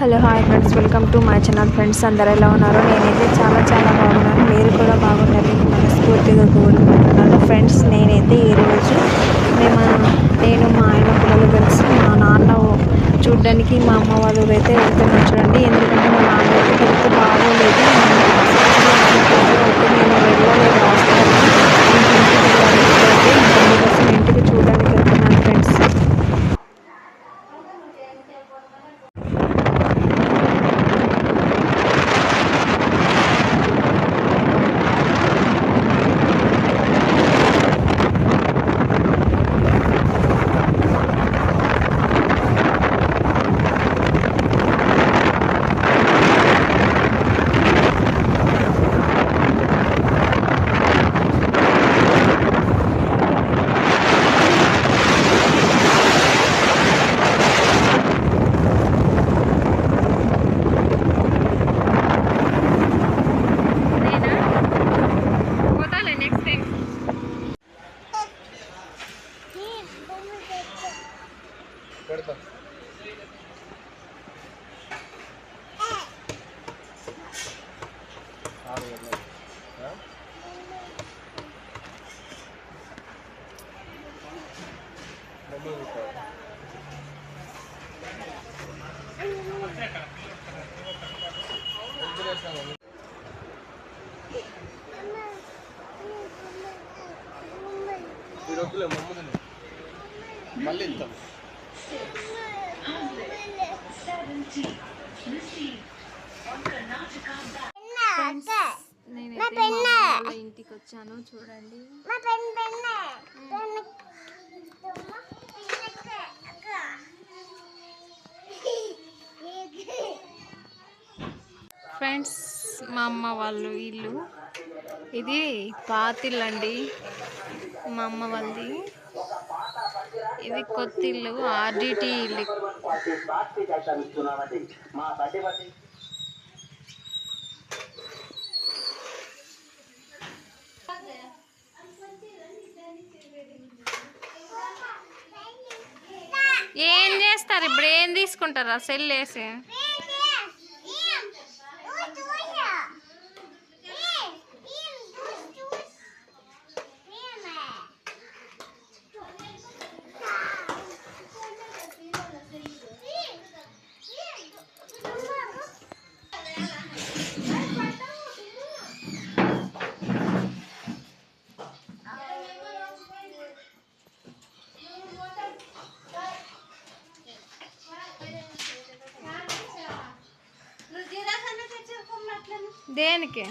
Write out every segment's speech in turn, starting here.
Hello hi friends, welcome to my channel. Friends అందరూ ఎలా ఉన్నారు? నేనైతే చాలా బాగున్నాను. మీరు కూడా బాగుండాలని మనస్ఫూర్తిగా కోరుకుంటున్నాను. ఫ్రెండ్స్ నేనైతే ఈరోజు నేను మా ఆయన పిల్లలు కలిసి మా నాన్న చూడ్డానికి మా అమ్మ వాళ్ళ ఊరైతే వెళ్తున్నాం చూడండి. ఎందుకంటే మా నాన్నకి హెల్త్ బాగోలేదు. అయితే నేను వెళ్ళలేదు హాస్పిటల్కి. ఇంటికి వెళ్ళాలి ఇప్పుడైతే. అందుకోసం ఇంటికి చూడడానికి వెళ్తున్నాను ఫ్రెండ్స్. మళ్ళీ ఇద్దాం. నేనైతే మా వాళ్ళ ఇంటికి వచ్చాను చూడండి. ఫ్రెండ్స్ మా అమ్మ వాళ్ళు ఇల్లు ఇది పాతిల్లు అండి. మా అమ్మ వాళ్ళది ఇది కొత్త ఇల్లు, ఆర్డిటి ఇల్లు. ఏం చేస్తారు ఇప్పుడు? ఏం తీసుకుంటారా సెల్ వేసి? దేనికి?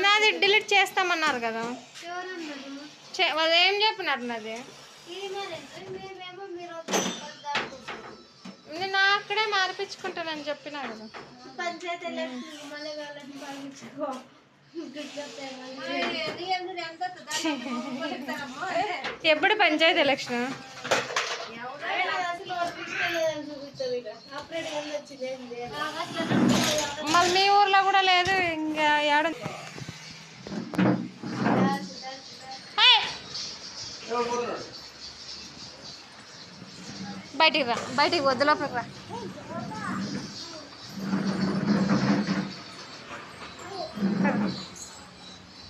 నాది డిలీట్ చేస్తామన్నారు కదా. వాళ్ళు ఏం చెప్పినారు? నాది నేను అక్కడే మార్పించుకుంటానని చెప్పినా కదా. ఎప్పుడు పంచాయతీ ఎలక్షన్? మళ్ళీ మీ ఊర్లో కూడా లేదు ఇంకా ఏడ? బయటికి రా, బయటికి వద్దు, లోపలికి రా.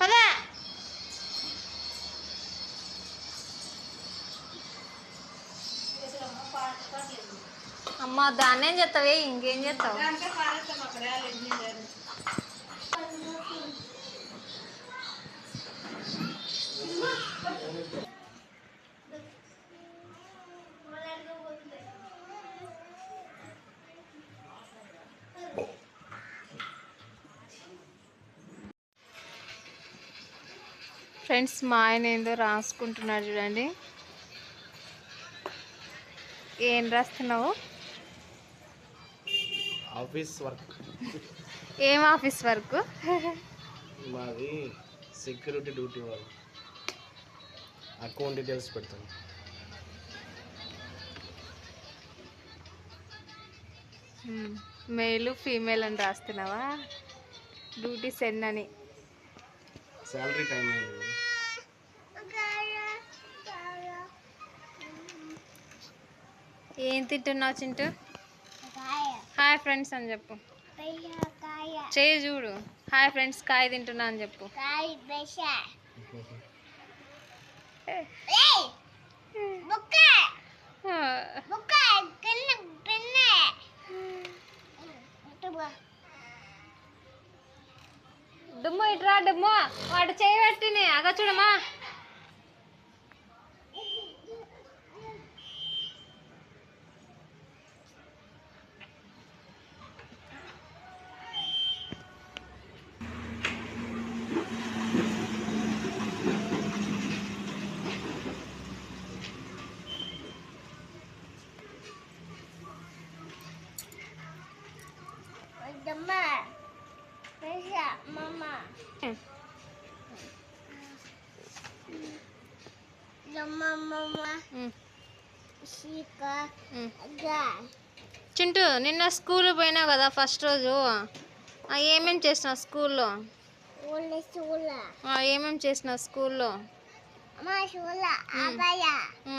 పదా అమ్మ, దాన్ని ఏం చేస్తావే? ఇంకేం చేస్తావు? ఫ్రెండ్స్ మా ఆయన ఏందో రాసుకుంటున్నాడు చూడండి. ఏం రాస్తున్నావు? Office work. ఏం ఆఫీస్ వర్క్? మాది సెక్యూరిటీ డ్యూటీ వాళ్ళు. అకౌంట్ డీటెయిల్స్ పెడతాను. మేలు ఫీమేల్ అని రాస్తున్నావా? డ్యూటీ సెన్ అని. శాలరీ టైం అయింది. ఏం తింటున్నావు చింటూ? హాయ్ ఫ్రెండ్స్ అని చెప్పు. చేయి చూడు. హాయ్ ఫ్రెండ్స్ కాయ తింటున్నా అని చెప్పు. డుమ్ము ఇట్రా డుమ్ము. వాడు చేయి పెట్టిని అగా చూడమా. చింటూ నిన్న స్కూల్ పోయినావు కదా ఫస్ట్ రోజు. ఏమేం చేసినావు స్కూల్లో? ఏమేం చేసినావు స్కూల్లో?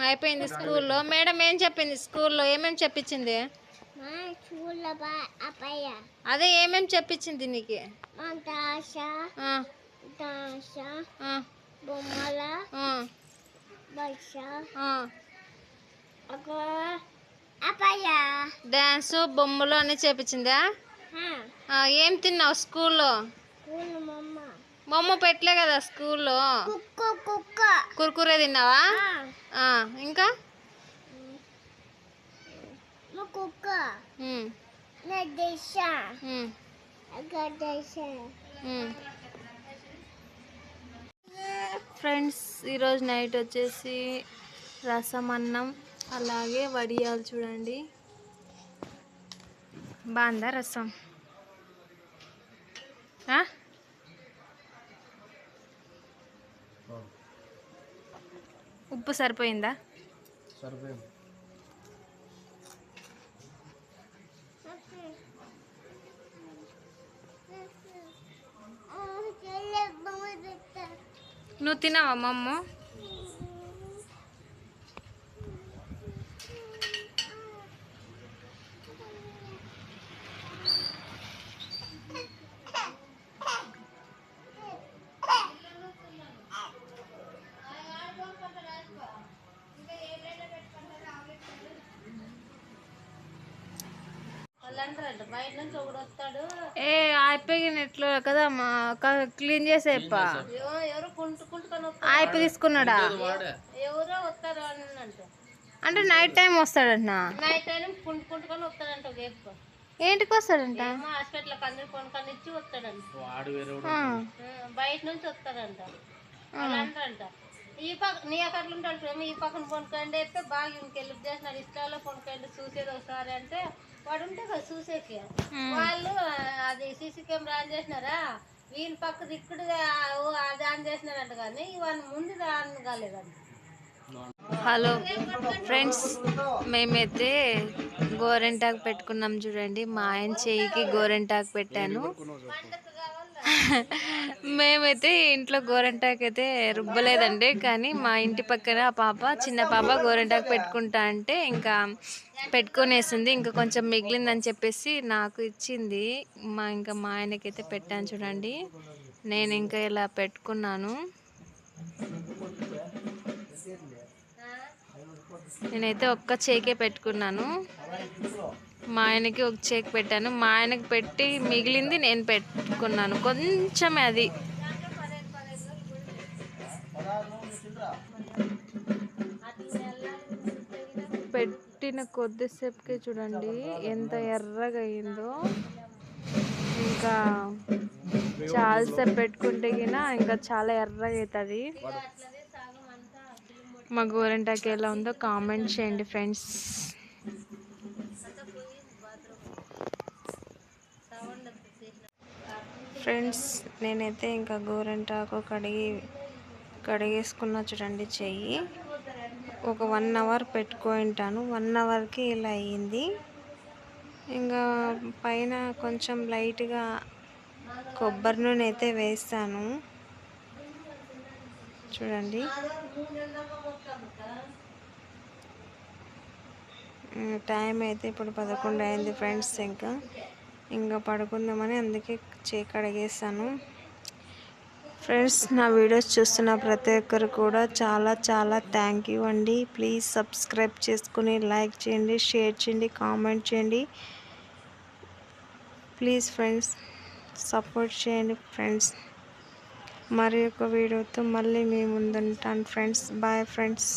అయిపోయింది స్కూల్లో. మేడం ఏం చెప్పింది స్కూల్లో? ఏమేం చెప్పించింది? అదే ఏమేం చెప్పించింది నీకు? డాన్స్ బొమ్మలు అన్ని చెప్పించిందా? ఏం తిన్నావు స్కూల్లో? బొమ్మ పెట్టలే కదా స్కూల్లో. కుర్కురే తిన్నావా? ఇంకా ఫ్రెండ్స్ ఈరోజు నైట్ వచ్చేసి రసం అన్నం అలాగే వడియాలు చూడండి. బాగుందా రసం? ఉప్పు సరిపోయిందా? సరిపోయింది. నువ్వు తిన్నావా మమ్మ? అయిపోయినట్లు కదా క్లీన్ చేసే అయిపోయి తీసుకున్నాడా? అంటే నైట్ టైం వస్తాడంట. నైట్ టైం కుంటుకొని వస్తాడంట. ఏంటికి వస్తాడంట? హాస్పిటల్కి అందరు కొనుక్కొని ఇచ్చి వస్తాడంట. బయట నుంచి వస్తాడంట. అంటారంట ఈ పక్క నీ అక్కట్లు ఉంటాడు. ఈ పక్కన కొనుక్కోండి అయితే బాగా ఇంకెళ్ళి చేసినాడు. ఇష్టాల్లో కొనుక్కోండి చూసేది ఒకసారి అంటే వాడు ఉంటే కదా చూసేకి. వాళ్ళు అది సీసీ కెమెరా ఆన్ చేసినారా, వీళ్ళ పక్కది ఇక్కడ అది ఆన్ చేసినారంట. కానీ ఇవన్నీ ముందు ఆన్ కాలేదంట. హలో ఫ్రెండ్స్, మేమైతే గోరెంటాకు పెట్టుకున్నాం చూడండి. మా ఆయన చెయ్యికి గోరెంటాకు పెట్టాను. మేమైతే ఇంట్లో గోరెంటాకు అయితే రుబ్బలేదండి. కానీ మా ఇంటి పక్కన చిన్న పాప గోరెంటాకు పెట్టుకుంటా అంటే ఇంకా పెట్టుకొనేసింది. ఇంకా కొంచెం మిగిలిందని చెప్పేసి నాకు ఇచ్చింది. మా ఆయనకైతే పెట్టాను చూడండి. నేను ఇంకా ఇలా పెట్టుకున్నాను. నేనైతే ఒక్క చేకే పెట్టుకున్నాను. మా ఆయనకి ఒక చేక్ పెట్టాను. మా ఆయనకి పెట్టి మిగిలింది నేను పెట్టుకున్నాను కొంచెమే. అది పెట్టిన కొద్దిసేపుకే చూడండి ఎంత ఎర్రగా అయిందో. ఇంకా చాలాసేపు పెట్టుకుంటే ఇంకా చాలా ఎర్రగా అవుతుంది. మా గోరెంటాకు ఎలా ఉందో కామెంట్ చేయండి ఫ్రెండ్స్. నేనైతే ఇంకా గోరెంటాకు కడిగేసుకున్నా చూడండి చెయ్యి. ఒక 1 అవర్ పెట్టుకుంటాను. 1 అవర్కి ఇలా అయ్యింది. ఇంకా పైన కొంచెం లైట్గా కొబ్బరి నూనె అయితే వేస్తాను చూడండి. టైం అయితే ఇప్పుడు 11 అయింది ఫ్రెండ్స్. ఇంకా పడుకుందామని అందుకే చేయి కడిగేసాను. ఫ్రెండ్స్, నా వీడియోస్ చూస్తున్న ప్రతి ఒక్కరు కూడా చాలా చాలా థ్యాంక్ యూ అండి. ప్లీజ్ సబ్స్క్రైబ్ చేసుకుని లైక్ చేయండి, షేర్ చేయండి, కామెంట్ చేయండి. ప్లీజ్ ఫ్రెండ్స్ సపోర్ట్ చేయండి ఫ్రెండ్స్. మరి ఒక వీడియోతో మళ్ళీ మీ ముందుంటాను ఫ్రెండ్స్. Bye friends.